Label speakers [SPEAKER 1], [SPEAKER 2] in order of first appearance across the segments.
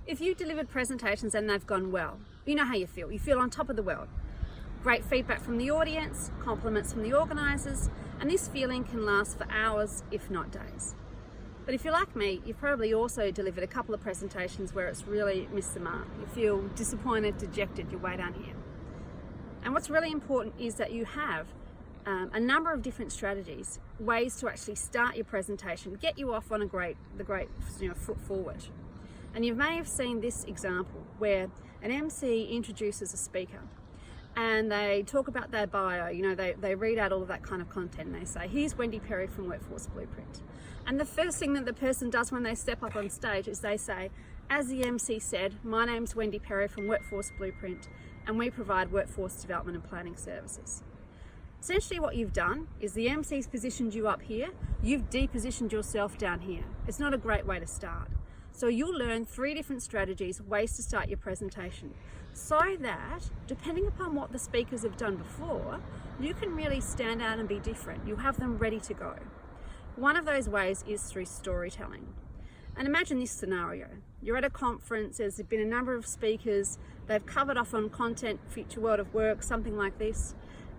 [SPEAKER 1] If you delivered presentations and they've gone well, you know how you feel. You feel on top of the world. Great feedback from the audience, compliments from the organisers, and this feeling can last for hours, if not days. But if you're like me, you've probably also delivered a couple of presentations where it's really missed the mark. You feel disappointed, dejected, you're way down here. And what's really important is that you have a number of different strategies, ways to actually start your presentation, get you off on the great foot forward. And you may have seen this example where an MC introduces a speaker and they talk about their bio, they read out all of that kind of content and they say, here's Wendy Perry from Workforce Blueprint. And the first thing that the person does when they step up on stage is they say, as the MC said, my name's Wendy Perry from Workforce Blueprint and we provide workforce development and planning services. Essentially what you've done is the MC's positioned you up here, you've depositioned yourself down here. It's not a great way to start. So you'll learn 3 different strategies, ways to start your presentation, so that depending upon what the speakers have done before, you can really stand out and be different. You have them ready to go. One of those ways is through storytelling. And imagine this scenario. You're at a conference, there's been a number of speakers, they've covered off on content, future world of work, something like this,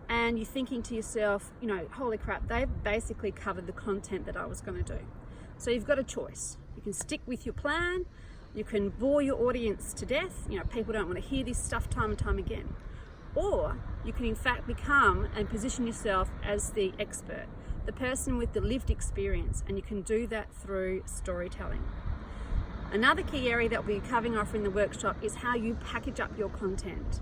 [SPEAKER 1] and you're thinking to yourself, holy crap, they've basically covered the content that I was going to do. So you've got a choice. You can stick with your plan, you can bore your audience to death, people don't want to hear this stuff time and time again. Or you can in fact become and position yourself as the expert, the person with the lived experience, and you can do that through storytelling. Another key area that we'll be covering off in the workshop is how you package up your content.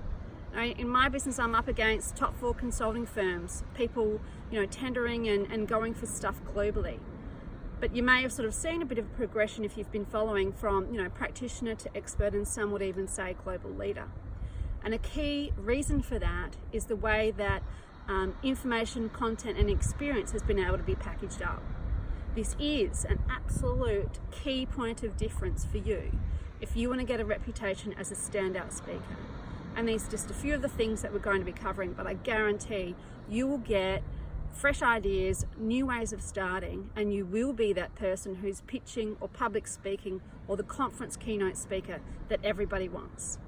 [SPEAKER 1] In my business, I'm up against top 4 consulting firms, people tendering and going for stuff globally. But you may have sort of seen a bit of a progression if you've been following from practitioner to expert, and some would even say global leader. And a key reason for that is the way that information, content and experience has been able to be packaged up. This is an absolute key point of difference for you if you want to get a reputation as a standout speaker. And these are just a few of the things that we're going to be covering, but I guarantee you will get fresh ideas, new ways of starting, and you will be that person who's pitching or public speaking or the conference keynote speaker that everybody wants.